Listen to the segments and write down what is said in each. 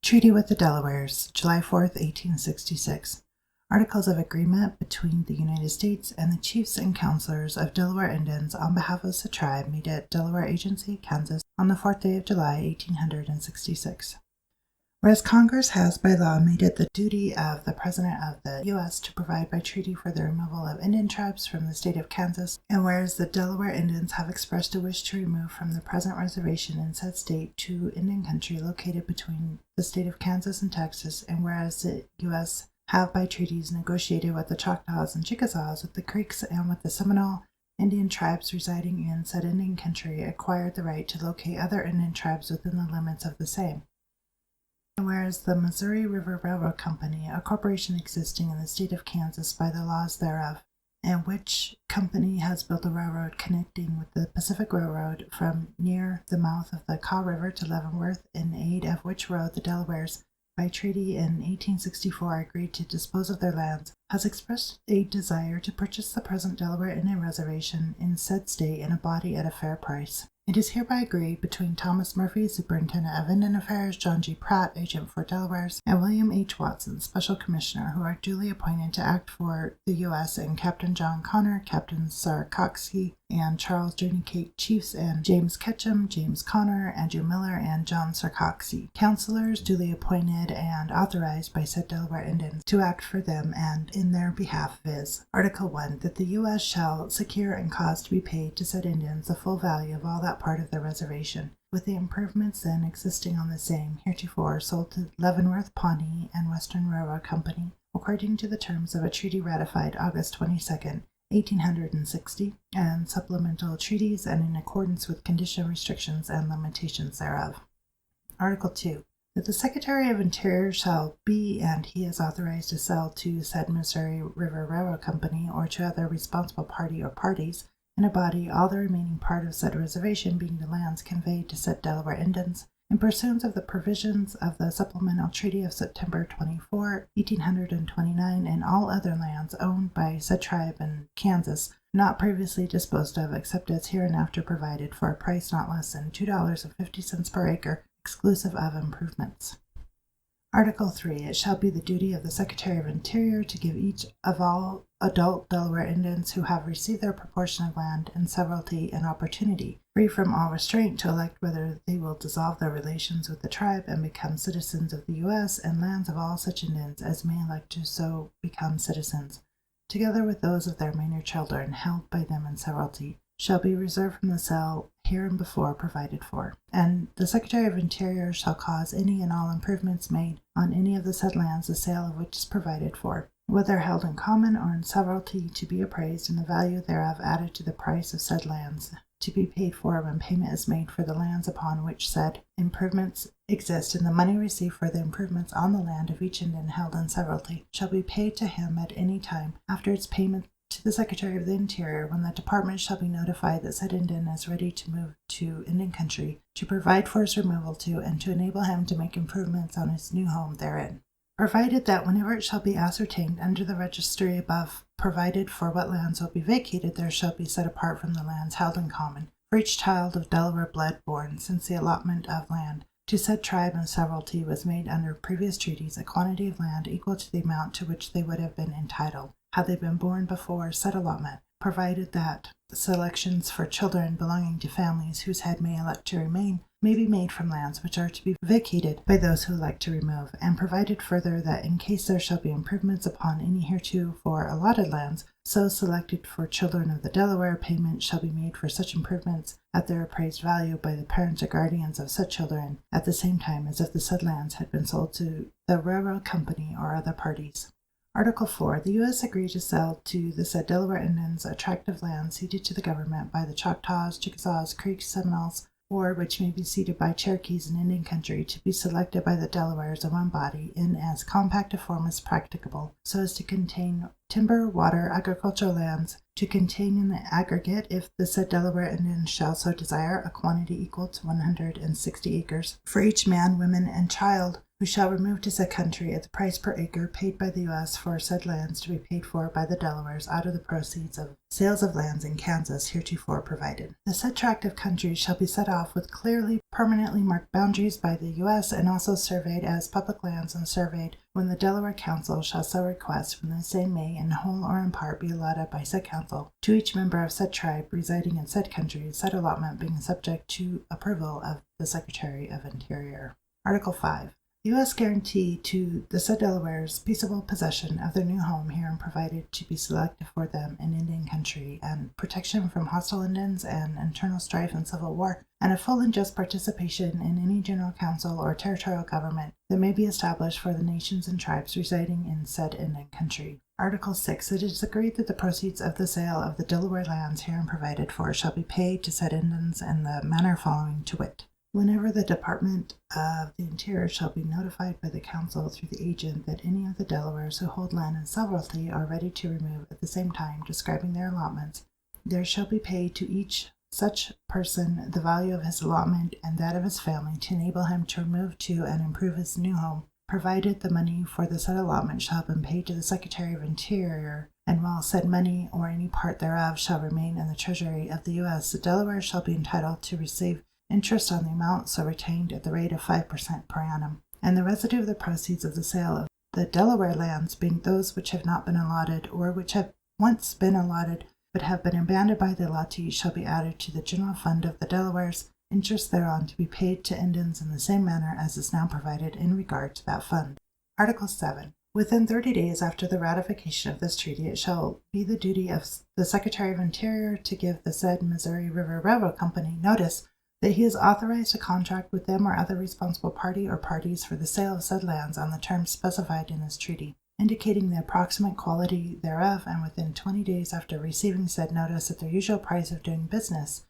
Treaty with the Delawares, July 4th, 1866. Articles of Agreement between the United States and the Chiefs and Counselors of Delaware Indians on behalf of the tribe made at Delaware Agency, Kansas, on the 4th day of July, 1866. Whereas Congress has by law made it the duty of the President of the U.S. to provide by treaty for the removal of Indian tribes from the state of Kansas, and whereas the Delaware Indians have expressed a wish to remove from the present reservation in said state to Indian country located between the state of Kansas and Texas, and whereas the U.S. have by treaties negotiated with the Choctaws and Chickasaws, with the Creeks, and with the Seminole Indian tribes residing in said Indian country, acquired the right to locate other Indian tribes within the limits of the same. And whereas the Missouri River Railroad Company, a corporation existing in the state of Kansas by the laws thereof, and which company has built a railroad connecting with the Pacific Railroad from near the mouth of the Kaw River to Leavenworth, in aid of which road the Delawares, by treaty in 1864, agreed to dispose of their lands, has expressed a desire to purchase the present Delaware Indian Reservation in said state in a body at a fair price. It is hereby agreed between Thomas Murphy, Superintendent of Indian Affairs, John G. Pratt, Agent for Delawares, and William H. Watson, Special Commissioner, who are duly appointed to act for the U.S., and Captain John Connor, Captain Sarcoxy, and Charles Journey Cate, Chiefs, and James Ketchum, James Connor, Andrew Miller, and John Sarcoxy, Counselors duly appointed and authorized by said Delaware Indians to act for them and in their behalf, viz. Article 1, that the U.S. shall secure and cause to be paid to said Indians the full value of all that part of their reservation, with the improvements then existing on the same, heretofore sold to Leavenworth, Pawnee, and Western Railroad Company, according to the terms of a treaty ratified August 22nd, 1860, and supplemental treaties, and in accordance with condition, restrictions, and limitations thereof. Article 2. That the Secretary of Interior shall be, and he is authorized to sell to said Missouri River Railroad Company, or to other responsible party or parties, in a body, all the remaining part of said reservation, being the lands conveyed to said Delaware Indians, in pursuance of the provisions of the Supplemental Treaty of September 24, 1829, and all other lands owned by said tribe in Kansas, not previously disposed of, except as hereinafter provided, for a price not less than $2.50 per acre, exclusive of improvements. Article 3. It shall be the duty of the Secretary of Interior to give each of all adult Delaware Indians who have received their proportion of land and severalty an opportunity, free from all restraint, to elect whether they will dissolve their relations with the tribe and become citizens of the U.S., and lands of all such Indians as may elect to so become citizens, together with those of their minor children held by them in severalty, shall be reserved from the sale hereinbefore provided for. And the Secretary of Interior shall cause any and all improvements made on any of the said lands, the sale of which is provided for, whether held in common or in severalty, to be appraised, and the value thereof added to the price of said lands, to be paid for when payment is made for the lands upon which said improvements exist, and the money received for the improvements on the land of each Indian held in severalty shall be paid to him at any time after its payment to the Secretary of the Interior, when the Department shall be notified that said Indian is ready to move to Indian country, to provide for his removal to, and to enable him to make improvements on his new home therein. Provided that whenever it shall be ascertained under the registry above provided for what lands will be vacated, there shall be set apart from the lands held in common, for each child of Delaware blood born since the allotment of land to said tribe and severalty was made under previous treaties, a quantity of land equal to the amount to which they would have been entitled, had they been born before said allotment, provided that selections for children belonging to families whose head may elect to remain may be made from lands which are to be vacated by those who elect to remove, and provided further that in case there shall be improvements upon any heretofore allotted lands, so selected for children of the Delaware, payment shall be made for such improvements at their appraised value by the parents or guardians of such children, at the same time as if the said lands had been sold to the railroad company or other parties. Article 4. The U.S. agreed to sell to the said Delaware Indians attractive lands ceded to the government by the Choctaws, Chickasaws, Creeks, Seminoles, or which may be ceded by Cherokees in Indian country, to be selected by the Delawares in one body, in as compact a form as practicable, so as to contain timber, water, agricultural lands, to contain in the aggregate, if the said Delaware Indians shall so desire, a quantity equal to 160 acres, for each man, woman, and child who shall remove to said country at the price per acre paid by the U.S. for said lands to be paid for by the Delawares out of the proceeds of sales of lands in Kansas heretofore provided. The said tract of country shall be set off with clearly permanently marked boundaries by the U.S. and also surveyed as public lands and surveyed when the Delaware Council shall so request, when the same may in whole or in part be allotted by said council to each member of said tribe residing in said country, said allotment being subject to approval of the Secretary of Interior. Article 5. The U.S. guarantee to the said Delawares peaceable possession of their new home herein provided to be selected for them in Indian country, and protection from hostile Indians and internal strife and civil war, and a full and just participation in any general council or territorial government that may be established for the nations and tribes residing in said Indian country. Article 6. It is agreed that the proceeds of the sale of the Delaware lands herein provided for shall be paid to said Indians in the manner following, to wit: whenever the Department of the Interior shall be notified by the Council through the agent that any of the Delawares who hold land in severalty are ready to remove at the same time, describing their allotments, there shall be paid to each such person the value of his allotment and that of his family to enable him to remove to and improve his new home, provided the money for the said allotment shall have been paid to the Secretary of Interior, and while said money or any part thereof shall remain in the Treasury of the U.S., the Delawares shall be entitled to receive interest on the amount so retained at the rate of 5% per annum, and the residue of the proceeds of the sale of the Delaware lands, being those which have not been allotted or which have once been allotted but have been abandoned by the allottees, shall be added to the general fund of the Delawares, interest thereon to be paid to Indians in the same manner as is now provided in regard to that fund. Article 7. Within 30 days after the ratification of this treaty, it shall be the duty of the Secretary of Interior to give the said Missouri River Railroad Company notice that he is authorized to contract with them or other responsible party or parties for the sale of said lands on the terms specified in this treaty, indicating the approximate quality thereof, and within 20 days after receiving said notice at their usual price of doing business.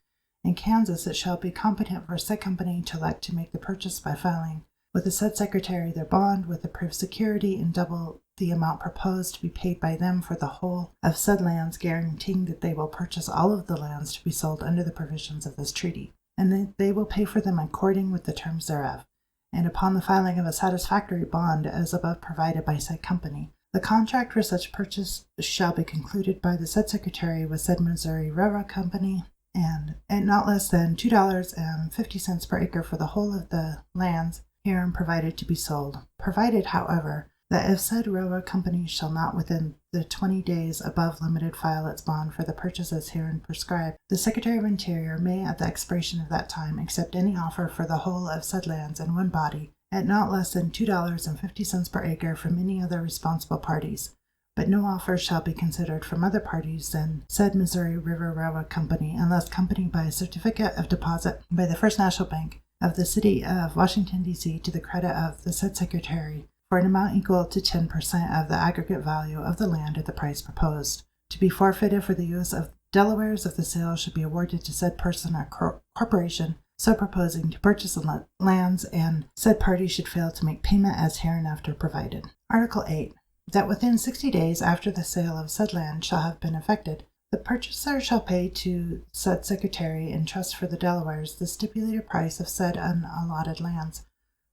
In Kansas, it shall be competent for said company to elect to make the purchase by filing with the said secretary their bond with approved security and double the amount proposed to be paid by them for the whole of said lands, guaranteeing that they will purchase all of the lands to be sold under the provisions of this treaty, and that they will pay for them according with the terms thereof, and upon the filing of a satisfactory bond as above provided by said company. The contract for such purchase shall be concluded by the said secretary with said Missouri Railroad Company, and at not less than $2.50 per acre for the whole of the lands herein provided to be sold, provided, however, that if said railroad company shall not within the 20 days above limited file its bond for the purchases herein prescribed, the Secretary of Interior may at the expiration of that time accept any offer for the whole of said lands in one body at not less than $2.50 per acre from any other responsible parties, but no offer shall be considered from other parties than said Missouri River Railroad Company, unless accompanied by a certificate of deposit by the First National Bank of the City of Washington, D.C. to the credit of the said Secretary for an amount equal to 10% of the aggregate value of the land at the price proposed, to be forfeited for the use of Delawares if the sale should be awarded to said person or corporation so proposing to purchase the lands, and said party should fail to make payment as hereinafter provided. Article 8. That within 60 days after the sale of said land shall have been effected, the purchaser shall pay to said secretary in trust for the Delawares the stipulated price of said unallotted lands,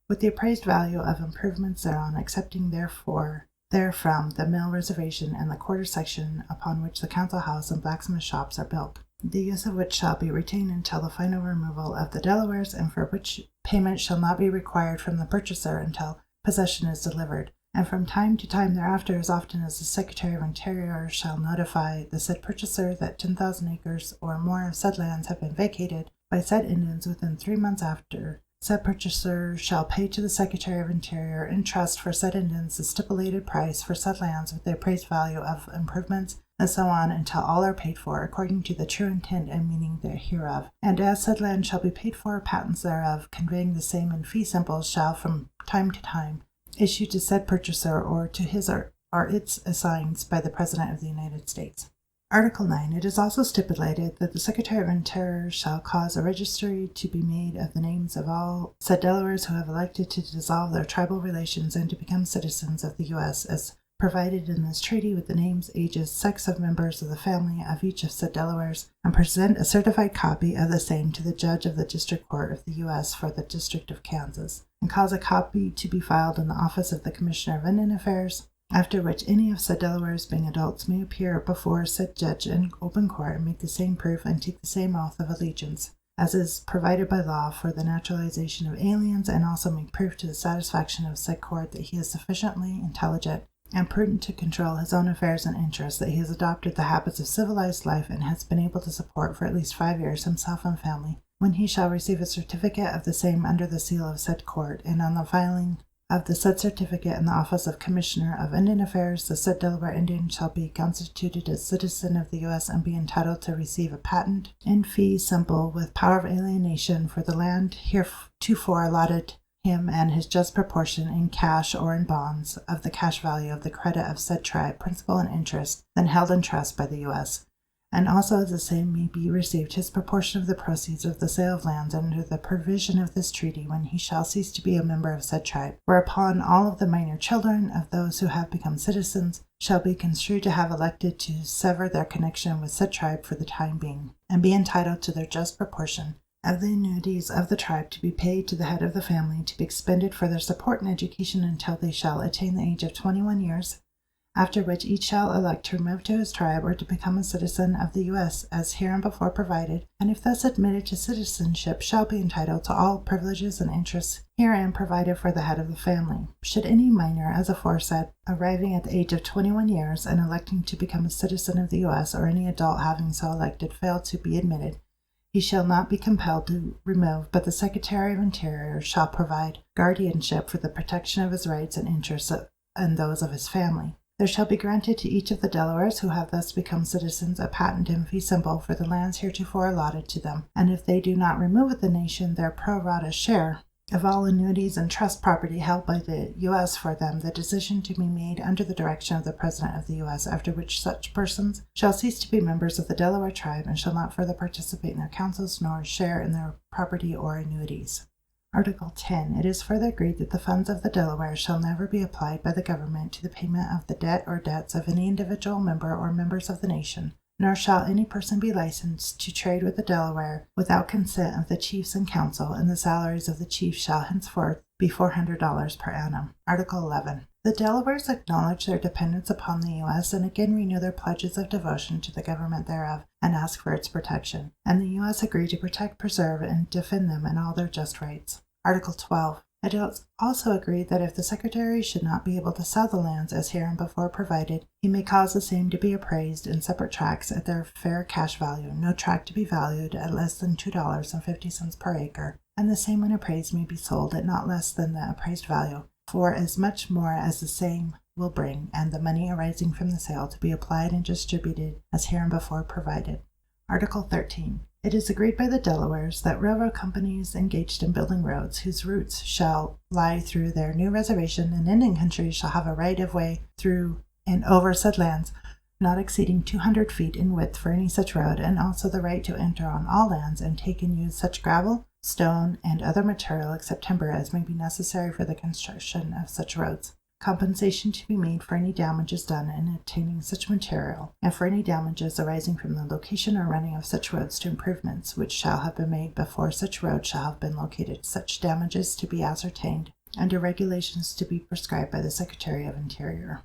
with the appraised value of improvements thereon, excepting therefrom the mill reservation and the quarter section upon which the council house and blacksmith shops are built, the use of which shall be retained until the final removal of the Delawares, and for which payment shall not be required from the purchaser until possession is delivered, and from time to time thereafter, as often as the Secretary of Interior shall notify the said purchaser that 10,000 acres or more of said lands have been vacated by said Indians within 3 months after. Said purchaser shall pay to the Secretary of Interior in trust for said Indians the stipulated price for said lands with the appraised value of improvements, and so on until all are paid for, according to the true intent and meaning hereof. And as said land shall be paid for, patents thereof, conveying the same in fee simple, shall from time to time issue to said purchaser or to his or its assigns by the President of the United States. Article 9. It is also stipulated that the Secretary of Interior shall cause a registry to be made of the names of all said Delawares who have elected to dissolve their tribal relations and to become citizens of the U.S. as provided in this treaty with the names, ages, sex of members of the family of each of said Delawares, and present a certified copy of the same to the judge of the District Court of the U.S. for the District of Kansas, and cause a copy to be filed in the office of the Commissioner of Indian Affairs, after which any of said Delawares being adults may appear before said judge in open court and make the same proof and take the same oath of allegiance, as is provided by law for the naturalization of aliens, and also make proof to the satisfaction of said court that he is sufficiently intelligent and prudent to control his own affairs and interests, that he has adopted the habits of civilized life and has been able to support for at least 5 years himself and family, when he shall receive a certificate of the same under the seal of said court, and on the filing of the said certificate in the office of Commissioner of Indian Affairs, the said Delaware Indian shall be constituted a citizen of the U.S. and be entitled to receive a patent in fee simple with power of alienation for the land heretofore allotted him and his just proportion in cash or in bonds of the cash value of the credit of said tribe, principal and interest, then held in trust by the U.S., and also the same may be received his proportion of the proceeds of the sale of lands under the provision of this treaty when he shall cease to be a member of said tribe, whereupon all of the minor children of those who have become citizens shall be construed to have elected to sever their connection with said tribe for the time being, and be entitled to their just proportion of the annuities of the tribe to be paid to the head of the family to be expended for their support and education until they shall attain the age of 21 years, after which each shall elect to remove to his tribe or to become a citizen of the U.S. as hereinbefore provided, and if thus admitted to citizenship shall be entitled to all privileges and interests herein provided for the head of the family. Should any minor, as aforesaid, arriving at the age of 21 years and electing to become a citizen of the U.S., or any adult having so elected fail to be admitted, he shall not be compelled to remove, but the Secretary of Interior shall provide guardianship for the protection of his rights and interests and those of his family. There shall be granted to each of the Delawares who have thus become citizens a patent in fee simple for the lands heretofore allotted to them, and if they do not remove with the nation their pro rata share of all annuities and trust property held by the U.S. for them, the decision to be made under the direction of the President of the U.S., after which such persons shall cease to be members of the Delaware tribe and shall not further participate in their councils nor share in their property or annuities. Article 10. It is further agreed that the funds of the Delawares shall never be applied by the government to the payment of the debt or debts of any individual member or members of the nation, nor shall any person be licensed to trade with the Delaware without consent of the chiefs and council, and the salaries of the chiefs shall henceforth be $400 per annum. Article 11. The Delawares acknowledge their dependence upon the U.S. and again renew their pledges of devotion to the government thereof and ask for its protection, and the U.S. agree to protect, preserve, and defend them in all their just rights. Article 12. It is also agreed that if the Secretary should not be able to sell the lands as hereinbefore provided, he may cause the same to be appraised in separate tracts at their fair cash value, no tract to be valued at less than $2.50 per acre, and the same when appraised may be sold at not less than the appraised value, for as much more as the same will bring, and the money arising from the sale to be applied and distributed as hereinbefore provided. Article 13. It is agreed by the Delawares that railroad companies engaged in building roads whose routes shall lie through their new reservation in Indian country shall have a right of way through and over said lands not exceeding 200 feet in width for any such road, and also the right to enter on all lands and take and use such gravel, stone, and other material except timber as may be necessary for the construction of such roads. Compensation to be made for any damages done in obtaining such material, and for any damages arising from the location or running of such roads to improvements which shall have been made before such road shall have been located, such damages to be ascertained, under regulations to be prescribed by the Secretary of Interior.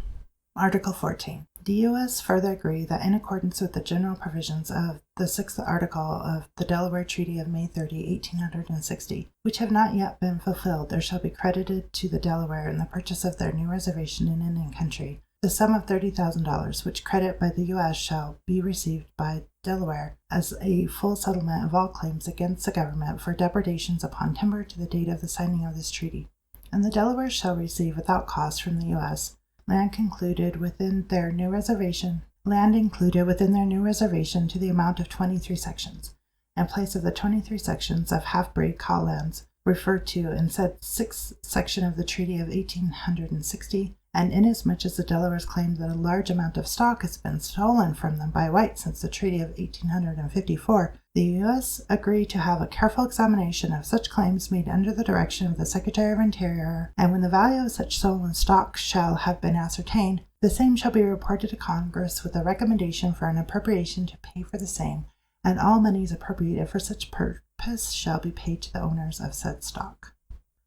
Article 14. The U.S. further agree that in accordance with the general provisions of the 6th Article of the Delaware Treaty of May 30, 1860, which have not yet been fulfilled, there shall be credited to the Delaware in the purchase of their new reservation in Indian country the sum of $30,000, which credit by the U.S. shall be received by Delaware as a full settlement of all claims against the government for depredations upon timber to the date of the signing of this treaty. And the Delawares shall receive without cost from the U.S. land included within their new reservation to the amount of 23 sections, in place of the 23 sections of half-breed cow lands referred to in said 6th section of the Treaty of 1860, and inasmuch as the Delawares claim that a large amount of stock has been stolen from them by whites since the Treaty of 1854, the U.S. agree to have a careful examination of such claims made under the direction of the Secretary of Interior, and when the value of such stolen stock shall have been ascertained, The same shall be reported to Congress with a recommendation for an appropriation to pay for the same, and all monies appropriated for such purpose shall be paid to the owners of said stock.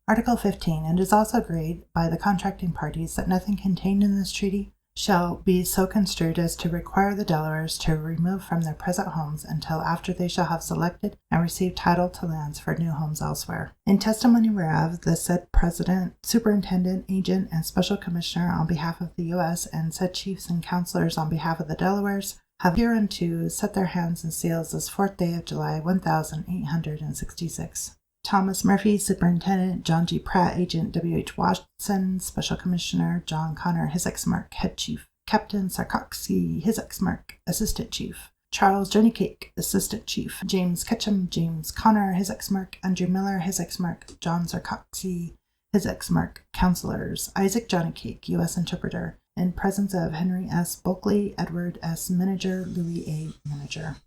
Article 15. It is also agreed by the contracting parties that nothing contained in this treaty shall be so construed as to require the Delawares to remove from their present homes until after they shall have selected and received title to lands for new homes elsewhere. In testimony whereof, the said President, Superintendent, Agent, and Special Commissioner on behalf of the U.S. and said chiefs and counselors on behalf of the Delawares have hereunto set their hands and seals this 4th day of July, 1866. Thomas Murphy, Superintendent; John G. Pratt, Agent; W.H. Watson, Special Commissioner; John Connor, his ex-mark, Head Chief; Captain Sarkozy, his ex-mark, Assistant Chief; Charles Journeycake, Assistant Chief; James Ketchum, James Connor, his ex-mark; Andrew Miller, his ex-mark; John Sarkozy, his ex-mark. Counselors: Isaac Johnnycake, U.S. Interpreter, in presence of Henry S. Bulkley, Edward S. Manager, Louis A. Manager.